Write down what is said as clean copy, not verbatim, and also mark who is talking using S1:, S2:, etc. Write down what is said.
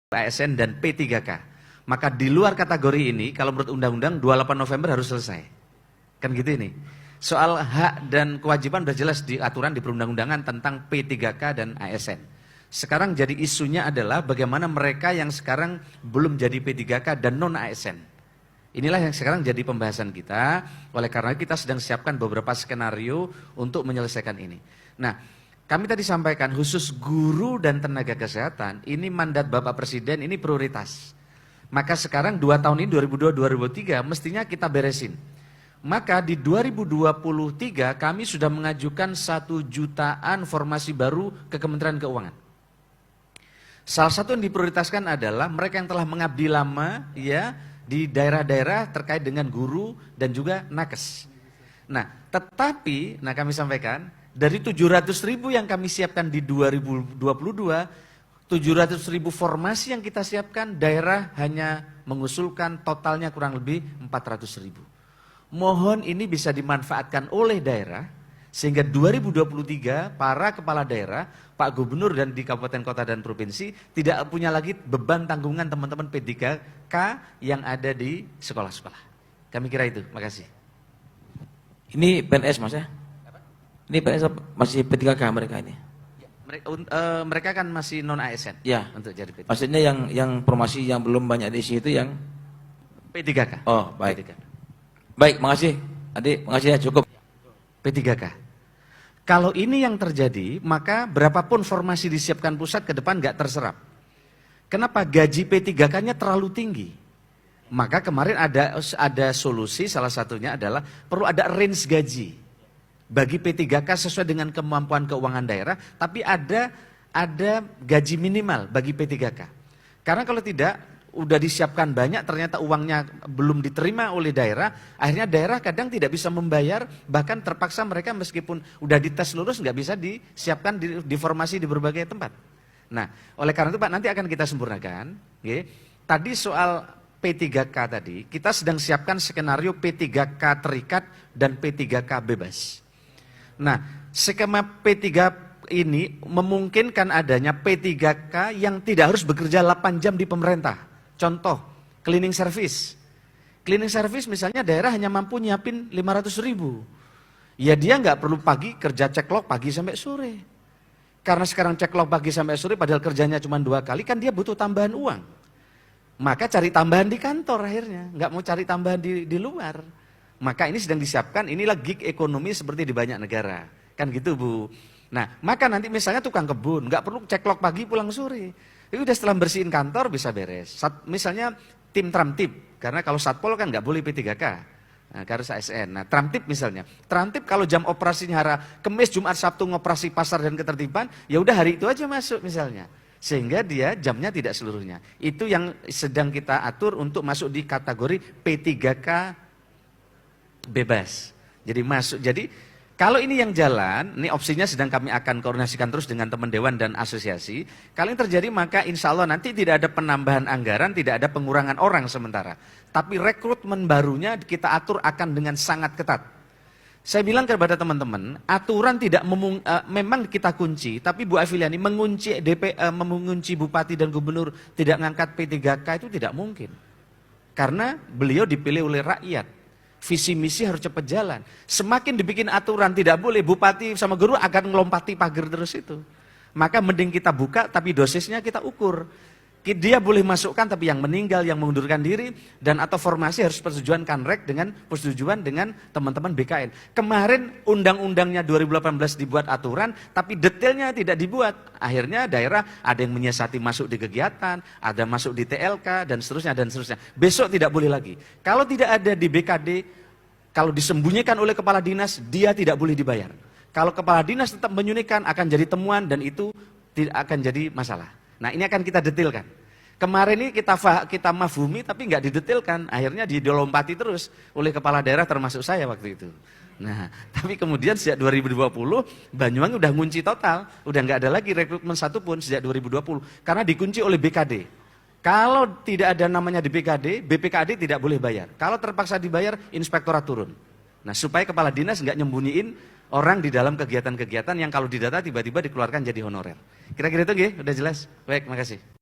S1: ASN dan P3K. Maka di luar kategori ini, kalau menurut Undang-Undang 28 November harus selesai. Kan gitu ini. Soal hak dan kewajiban sudah jelas di aturan di perundang-undangan tentang P3K dan ASN. Sekarang jadi isunya adalah bagaimana mereka yang sekarang belum jadi P3K dan non-ASN. Inilah yang sekarang jadi pembahasan kita. Oleh karena kita sedang siapkan beberapa skenario untuk menyelesaikan ini. Nah, kami tadi sampaikan khusus guru dan tenaga kesehatan, ini mandat Bapak Presiden, ini prioritas. Maka sekarang 2 tahun ini 2002-2003 mestinya kita beresin. Maka di 2023 kami sudah mengajukan 1 jutaan formasi baru ke Kementerian Keuangan. Salah satu yang diprioritaskan adalah mereka yang telah mengabdi lama ya di daerah-daerah terkait dengan guru dan juga nakes. Nah, tetapi kami sampaikan dari 700.000 yang kami siapkan di 2022, 700.000 formasi yang kita siapkan, daerah hanya mengusulkan totalnya kurang lebih 400.000. Mohon ini bisa dimanfaatkan oleh daerah, sehingga 2023 para kepala daerah, Pak Gubernur dan di kabupaten, kota, dan provinsi tidak punya lagi beban tanggungan teman-teman P3K yang ada di sekolah-sekolah. Kami kira itu, makasih.
S2: Ini PNS Mas ya? Ini PNS masih P3K mereka ini?
S1: Mereka kan masih non-ASN
S2: ya,
S1: untuk jadi P3K.
S2: Maksudnya yang formasi yang belum banyak diisi itu yang
S1: P3K.
S2: Oh, baik.
S1: P3K.
S2: Baik, makasih. Adik, makasih ya, cukup.
S1: P3K. Kalau ini yang terjadi, maka berapapun formasi disiapkan pusat ke depan nggak terserap. Kenapa? Gaji P3K-nya terlalu tinggi. Maka kemarin ada solusi, salah satunya adalah perlu ada range gaji bagi P3K sesuai dengan kemampuan keuangan daerah, tapi ada gaji minimal bagi P3K. Karena kalau tidak, udah disiapkan banyak, ternyata uangnya belum diterima oleh daerah, akhirnya daerah kadang tidak bisa membayar, bahkan terpaksa mereka meskipun udah dites lulus nggak bisa disiapkan di formasi di berbagai tempat. Nah, oleh karena itu Pak, nanti akan kita sempurnakan. Tadi soal P3K tadi, kita sedang siapkan skenario P3K terikat dan P3K bebas. Nah, skema P3 ini memungkinkan adanya P3K yang tidak harus bekerja 8 jam di pemerintah. Contoh, cleaning service. Cleaning service misalnya daerah hanya mampu nyiapin 500.000. Ya dia nggak perlu pagi kerja ceklok pagi sampai sore. Karena sekarang ceklok pagi sampai sore padahal kerjanya cuma 2 kali, kan dia butuh tambahan uang. Maka cari tambahan di kantor akhirnya, nggak mau cari tambahan di luar. Maka ini sedang disiapkan, inilah gig ekonomi seperti di banyak negara. Kan gitu Bu. Nah, maka nanti misalnya tukang kebun, nggak perlu ceklok pagi pulang sore. Itu udah setelah bersihin kantor bisa beres. Misalnya tim Tramtip, karena kalau Satpol kan nggak boleh P3K. Nah, harus ASN. Nah, Tramtip misalnya. Tramtip kalau jam operasinya hari Kamis, Jumat, Sabtu ngoperasi pasar dan ketertiban, ya udah hari itu aja masuk misalnya. Sehingga dia jamnya tidak seluruhnya. Itu yang sedang kita atur untuk masuk di kategori P3K bebas. Jadi masuk. Jadi kalau ini yang jalan, ini opsinya sedang kami akan koordinasikan terus dengan teman dewan dan asosiasi. Kalau yang terjadi maka insya Allah nanti tidak ada penambahan anggaran, tidak ada pengurangan orang sementara. Tapi rekrutmen barunya kita atur akan dengan sangat ketat. Saya bilang kepada teman-teman, aturan tidak memang kita kunci, tapi Bu Afiliani mengunci bupati dan gubernur tidak ngangkat P3K itu tidak mungkin. Karena beliau dipilih oleh rakyat. Visi misi harus cepat jalan. Semakin dibikin aturan tidak boleh, bupati sama guru akan ngelompati pagar terus itu. Maka mending kita buka tapi dosisnya kita ukur. Dia boleh masukkan tapi yang meninggal, yang mengundurkan diri, dan atau formasi harus persetujuan Kanrek dengan persetujuan dengan teman-teman BKN. Kemarin undang-undangnya 2018 dibuat aturan tapi detailnya tidak dibuat. Akhirnya daerah ada yang menyiasati masuk di kegiatan, ada masuk di TLK dan seterusnya dan seterusnya. Besok tidak boleh lagi. Kalau tidak ada di BKD, kalau disembunyikan oleh kepala dinas, dia tidak boleh dibayar. Kalau kepala dinas tetap menyunyikan akan jadi temuan dan itu tidak akan jadi masalah. Nah, ini akan kita detailkan. Kemarin ini kita mafhumi tapi nggak didetailkan, akhirnya dilompati terus oleh kepala daerah termasuk saya waktu itu. Nah, tapi kemudian sejak 2020 Banyuwangi udah ngunci total, udah nggak ada lagi rekrutmen satupun sejak 2020 karena dikunci oleh BKD. Kalau tidak ada namanya di BKD, BPKD tidak boleh bayar. Kalau terpaksa dibayar, inspektorat turun. Nah, supaya kepala dinas nggak nyembunyiin orang di dalam kegiatan-kegiatan yang kalau didata tiba-tiba dikeluarkan jadi honorer. Kira-kira itu nggih, udah jelas? Baik, makasih.